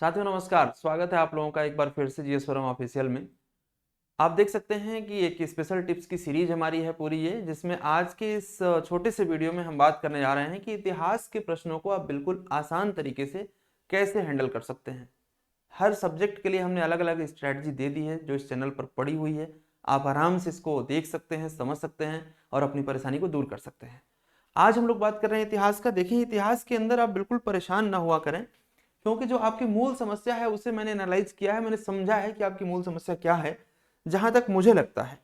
साथियों नमस्कार, स्वागत है आप लोगों का एक बार फिर से जीएस फोरम ऑफिशियल में। आप देख सकते हैं कि एक स्पेशल टिप्स की सीरीज हमारी है पूरी ये, जिसमें आज के इस छोटे से वीडियो में हम बात करने जा रहे हैं कि इतिहास के प्रश्नों को आप बिल्कुल आसान तरीके से कैसे हैंडल कर सकते हैं। हर सब्जेक्ट के लिए हमने अलग अलग स्ट्रैटेजी दे दी है जो इस चैनल पर पड़ी हुई है। आप आराम से इसको देख सकते हैं, समझ सकते हैं और अपनी परेशानी को दूर कर सकते हैं। आज हम लोग बात कर रहे हैं इतिहास का। देखिए, इतिहास के अंदर आप बिल्कुल परेशान ना हुआ करें, क्योंकि जो आपकी मूल समस्या है उसे मैंने एनालाइज किया है, मैंने समझा है कि आपकी मूल समस्या क्या है। जहां तक मुझे लगता है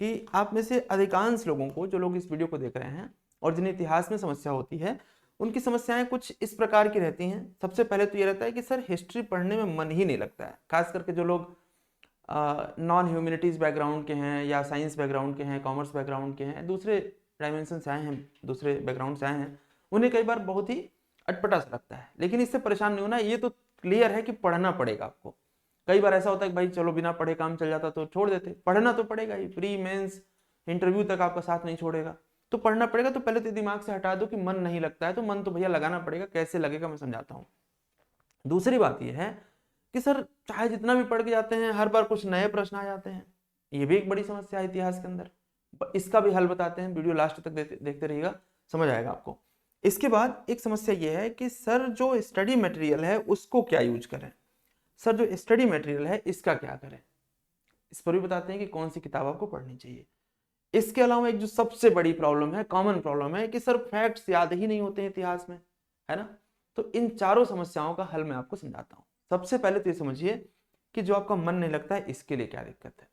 कि आप में से अधिकांश लोगों को, जो लोग इस वीडियो को देख रहे हैं और जिन्हें इतिहास में समस्या होती है, उनकी समस्याएं कुछ इस प्रकार की रहती हैं। सबसे पहले तो ये रहता है कि सर हिस्ट्री पढ़ने में मन ही नहीं लगता है। खास करके जो लोग नॉन ह्यूमैनिटीज बैकग्राउंड के हैं या साइंस बैकग्राउंड के हैं, कॉमर्स बैकग्राउंड के हैं, दूसरे डायमेंशन से आए हैं, दूसरे बैकग्राउंड से आए हैं, उन्हें कई बार बहुत ही अटपटा सा लगता है। लेकिन इससे परेशान नहीं होना, ये तो क्लियर है कि पढ़ना पड़ेगा आपको। कई बार ऐसा होता है कि भाई चलो बिना पढ़े काम चल जाता तो छोड़ देते, पढ़ना तो पड़ेगा ही। प्री मेंस इंटरव्यू तक आपका साथ नहीं छोड़ेगा, तो पढ़ना पड़ेगा। तो पहले तो दिमाग से हटा दो कि मन नहीं लगता है, तो मन तो भैया लगाना पड़ेगा। कैसे लगेगा मैं समझाता हूँ। दूसरी बात यह है कि सर चाहे जितना भी पढ़ के जाते हैं, हर बार कुछ नए प्रश्न आ जाते हैं। ये भी एक बड़ी समस्या है इतिहास के अंदर। इसका भी हल बताते हैं, वीडियो लास्ट तक देखते रहिएगा, समझ आएगा आपको। इसके बाद एक समस्या ये है कि सर जो स्टडी मटेरियल है उसको क्या यूज करें। सर जो स्टडी मटेरियल है इसका क्या करें, इस पर भी बताते हैं कि कौन सी किताब आपको पढ़नी चाहिए। इसके अलावा एक जो सबसे बड़ी प्रॉब्लम है, कॉमन प्रॉब्लम है, कि सर फैक्ट्स याद ही नहीं होते हैं इतिहास में, है ना। तो इन चारों समस्याओं का हल मैं आपको समझाता हूं। सबसे पहले तो ये समझिए कि जो आपका मन नहीं लगता है इसके लिए क्या दिक्कत है।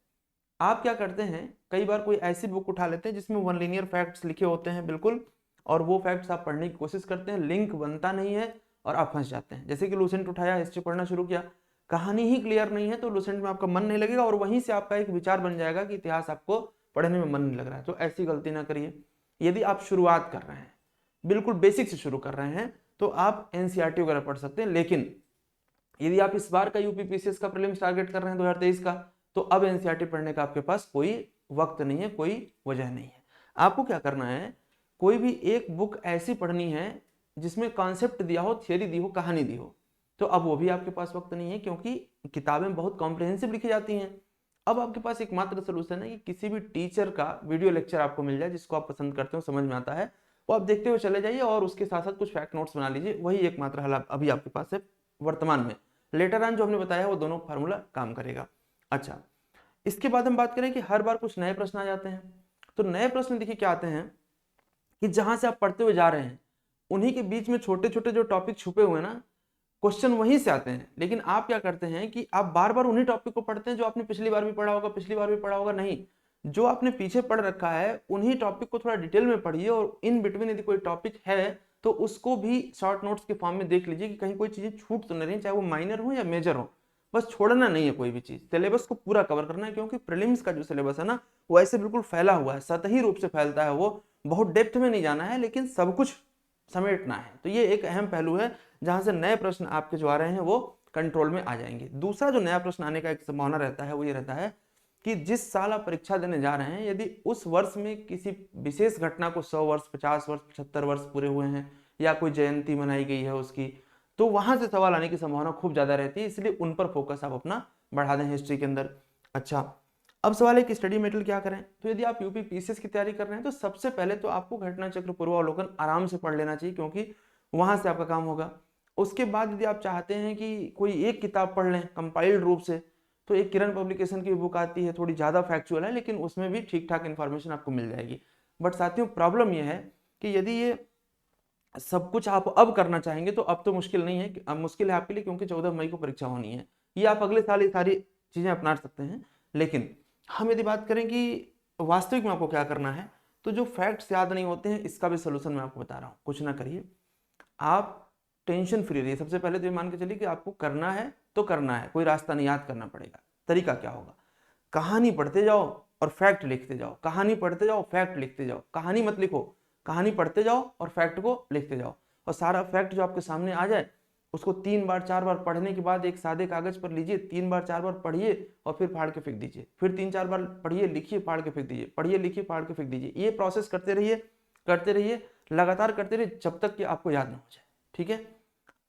आप क्या करते हैं, कई बार कोई ऐसी बुक उठा लेते हैं जिसमें वन लीनियर फैक्ट्स लिखे होते हैं बिल्कुल, और वो फैक्ट्स आप पढ़ने की कोशिश करते हैं, लिंक बनता नहीं है और आप फंस जाते हैं। जैसे कि लूसेंट उठाया, हिस्ट्री पढ़ना शुरू किया, कहानी ही क्लियर नहीं है तो लूसेंट में आपका मन नहीं लगेगा और वहीं से आपका एक विचार बन जाएगा कि इतिहास आपको पढ़ने में मन नहीं लग रहा है। तो ऐसी गलती ना करिए। यदि आप शुरुआत कर रहे हैं, बिल्कुल बेसिक से शुरू कर रहे हैं, तो आप एनसीईआरटी वगैरह पढ़ सकते हैं। लेकिन यदि आप इस बार का यूपीपीसीएस का प्रीलिम्स टारगेट कर रहे हैं 2023 का, तो अब एनसीईआरटी पढ़ने का आपके पास कोई वक्त नहीं है, कोई वजह नहीं है। आपको क्या करना है, कोई भी एक बुक ऐसी पढ़नी है जिसमें कॉन्सेप्ट दिया हो, थियरी दी हो, कहानी दी हो। तो अब वो भी आपके पास वक्त नहीं है, क्योंकि किताबें बहुत कॉम्प्रिहेंसिव लिखी जाती हैं। अब आपके पास एकमात्र सोल्यूशन है कि किसी भी टीचर का वीडियो लेक्चर आपको मिल जाए जिसको आप पसंद करते हो, समझ में आता है, वो आप देखते हुए चले जाइए और उसके साथ साथ कुछ फैक्ट नोट्स बना लीजिए। वही एकमात्र हल अभी आपके पास है वर्तमान में। लेटर ऑन जो हमने बताया वो दोनों फार्मूला काम करेगा। अच्छा, इसके बाद हम बात करें कि हर बार कुछ नए प्रश्न आ जाते हैं। तो नए प्रश्न देखिए क्या आते हैं कि जहां से आप पढ़ते हुए जा रहे हैं उन्हीं के बीच में छोटे छोटे जो टॉपिक छुपे हुए हैं ना, क्वेश्चन वहीं से आते हैं। लेकिन आप क्या करते हैं कि आप बार बार उन्हीं टॉपिक को पढ़ते हैं जो आपने पिछली बार भी पढ़ा होगा, पिछली बार भी पढ़ा होगा। नहीं, जो आपने पीछे पढ़ रखा है उन्हीं टॉपिक को थोड़ा डिटेल में पढ़िए, और इन बिटवीन यदि कोई टॉपिक है तो उसको भी शॉर्ट नोट्स के फॉर्म में देख लीजिए कि कहीं कोई चीजें छूट तो नहीं रही, चाहे वो माइनर हो या मेजर हो। बस छोड़ना नहीं है कोई भी चीज, सिलेबस को पूरा कवर करना है। क्योंकि प्रीलिम्स का जो सिलेबस है ना, वो ऐसे बिल्कुल फैला हुआ है, सतही रूप से फैलता है। वो बहुत डेप्थ में नहीं जाना है, लेकिन सब कुछ समेटना है। तो ये एक अहम पहलू है जहां से नए प्रश्न आपके जो आ रहे हैं वो कंट्रोल में आ जाएंगे। दूसरा जो नया प्रश्न आने का एक संभावना रहता है वो ये रहता है कि जिस साल आप परीक्षा देने जा रहे हैं, यदि उस वर्ष में किसी विशेष घटना को 100 वर्ष, 50 वर्ष, 75 वर्ष पूरे हुए हैं, या कोई जयंती मनाई गई है उसकी, तो वहां से सवाल आने की संभावना खूब ज्यादा रहती है। इसलिए उन पर फोकस आप अपना बढ़ा दें हिस्ट्री के अंदर। अच्छा, अब सवाल है कि स्टडी मटेरियल क्या करें। तो यदि आप यूपी पीसीएस की तैयारी कर रहे हैं तो सबसे पहले तो आपको घटना चक्र पूर्वावलोकन आराम से पढ़ लेना चाहिए, क्योंकि वहां से आपका काम होगा। उसके बाद यदि आप चाहते हैं कि कोई एक किताब पढ़ लें कंपाइल्ड रूप से, तो एक किरण पब्लिकेशन की बुक आती है, थोड़ी ज़्यादा फैक्चुअल है, लेकिन उसमें भी ठीक ठाक इन्फॉर्मेशन आपको मिल जाएगी। बट साथियों, प्रॉब्लम यह है कि यदि ये सब कुछ आप अब करना चाहेंगे तो अब तो मुश्किल नहीं है, अब मुश्किल है आपके लिए, क्योंकि 14 मई को परीक्षा होनी है। ये आप अगले साल ये सारी चीज़ें अपना सकते हैं। लेकिन हम यदि बात करें कि वास्तविक में आपको क्या करना है, तो जो फैक्ट्स याद नहीं होते हैं इसका भी सोल्यूशन मैं आपको बता रहा हूँ। कुछ ना करिए, आप टेंशन फ्री रहिए। सबसे पहले तो ये मान के चलिए कि आपको करना है तो करना है, कोई रास्ता नहीं, याद करना पड़ेगा। तरीका क्या होगा, कहानी पढ़ते जाओ और फैक्ट लिखते जाओ, कहानी पढ़ते जाओ, फैक्ट लिखते जाओ। कहानी मत लिखो, कहानी पढ़ते जाओ और फैक्ट को लिखते जाओ। और सारा फैक्ट जो आपके सामने आ जाए उसको 3 बार 4 बार पढ़ने के बाद एक सादे कागज पर लीजिए, 3 बार 4 बार पढ़िए और फिर फाड़ के फेंक दीजिए। फिर 3 4 बार पढ़िए, लिखिए, फाड़ के फेंक दीजिए, पढ़िए, लिखिए, फाड़ के फेंक दीजिए। ये प्रोसेस करते रहिए, करते रहिए, लगातार करते रहिए, जब तक कि आपको याद ना हो जाए। ठीक है।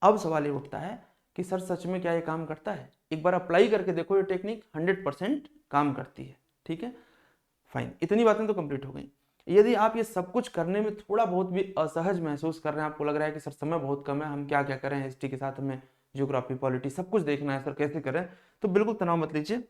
अब सवाल ये उठता है कि सर सच में क्या ये काम करता है, एक बार अप्लाई करके देखो, ये टेक्निक 100% काम करती है। ठीक है, फाइन, इतनी बातें तो कंप्लीट हो गई। यदि आप ये सब कुछ करने में थोड़ा बहुत भी असहज महसूस कर रहे हैं, आपको लग रहा है कि सर समय बहुत कम है, हम क्या क्या करें, हिस्ट्री के साथ हमें ज्योग्राफी पॉलिटी सब कुछ देखना है, सर कैसे करें, तो बिल्कुल तनाव मत लीजिए।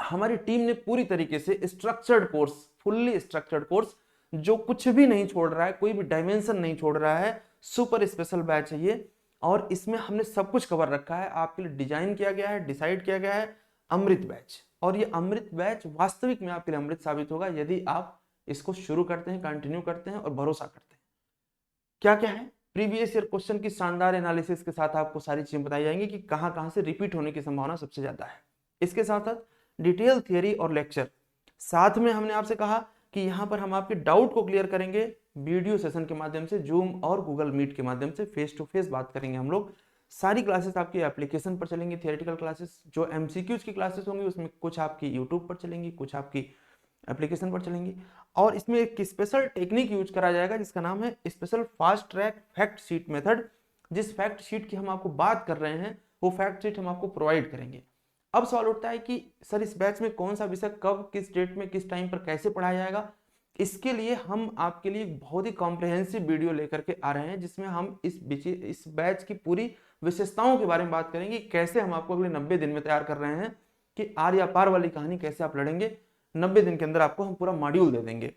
हमारी टीम ने पूरी तरीके से structured course, fully structured course, जो कुछ भी नहीं छोड़ रहा है, कोई भी डायमेंशन नहीं छोड़ रहा है, सुपर स्पेशल बैच है ये, और इसमें हमने सब कुछ कवर रखा है, आपके लिए डिजाइन किया गया है, डिसाइड किया गया है, अमृत बैच। और ये अमृत बैच वास्तविक में आपके लिए अमृत साबित होगा यदि आप इसको शुरू करते हैं, कंटिन्यू करते हैं और भरोसा करते हैं। क्या क्या है, प्रीवियस ईयर क्वेश्चन की शानदार एनालिसिस के साथ आपको सारी चीजें बताई जाएंगी कि कहां कहां से रिपीट होने की संभावना सबसे ज्यादा है। इसके साथ साथ डिटेल थियरी और लेक्चर, साथ में हमने आपसे कहा कि यहाँ पर हम आपके डाउट को क्लियर करेंगे वीडियो सेशन के माध्यम से, जूम और गूगल मीट के माध्यम से फेस टू फेस बात करेंगे हम लोग। सारी क्लासेस आपकी एप्लीकेशन पर चलेंगी, थियोरेटिकल क्लासेस, जो एमसीक्यूज की क्लासेस होंगी उसमें कुछ आपकी यूट्यूब पर चलेंगी, कुछ आपकी एप्लीकेशन पर चलेंगी। और इसमें एक स्पेशल टेक्निक यूज करा जाएगा जिसका नाम है special fast track fact sheet method. जिस फैक्ट शीट की हम आपको बात कर रहे हैं वो फैक्ट शीट हम आपको प्रोवाइड करेंगे। अब सवाल उठता है कि सर इस बैच में कौन सा विषय कब, किस डेट में, किस टाइम पर कैसे पढ़ाया जाएगा। इसके लिए हम आपके लिए बहुत ही कॉम्प्रिहेंसिव वीडियो लेकर के आ रहे हैं जिसमें हम इस बैच की पूरी विशेषताओं के बारे में बात करेंगे, कैसे हम आपको अगले 90 दिन में तैयार कर रहे हैं कि आर या पार वाली कहानी कैसे आप लड़ेंगे। 90 दिन के अंदर आपको हम पूरा मॉड्यूल दे देंगे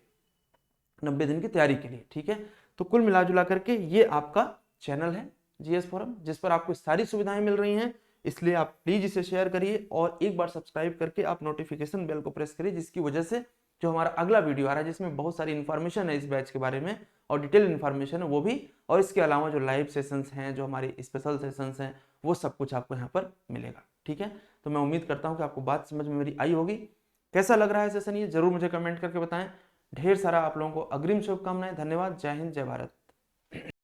90 दिन की तैयारी के लिए। ठीक है, तो कुल मिला जुला करके ये आपका चैनल है जीएस फोरम, जिस पर आपको सारी सुविधाएं मिल रही हैं, इसलिए आप प्लीज इसे शेयर करिए और एक बार सब्सक्राइब करके आप नोटिफिकेशन बेल को प्रेस करिए, जिसकी वजह से जो हमारा अगला वीडियो आ रहा है जिसमें बहुत सारी इन्फॉर्मेशन है इस बैच के बारे में और डिटेल इन्फॉर्मेशन है वो भी, और इसके अलावा जो लाइव सेशंस हैं, जो हमारे स्पेशल सेशंस हैं, वो सब कुछ आपको यहाँ पर मिलेगा। ठीक है, तो मैं उम्मीद करता हूँ कि आपको बात समझ में मेरी आई होगी। कैसा लग रहा है सेशन ये जरूर मुझे कमेंट करके बताएं। ढेर सारा आप लोगों को अग्रिम शुभकामनाएं, धन्यवाद, जय हिंद, जय भारत।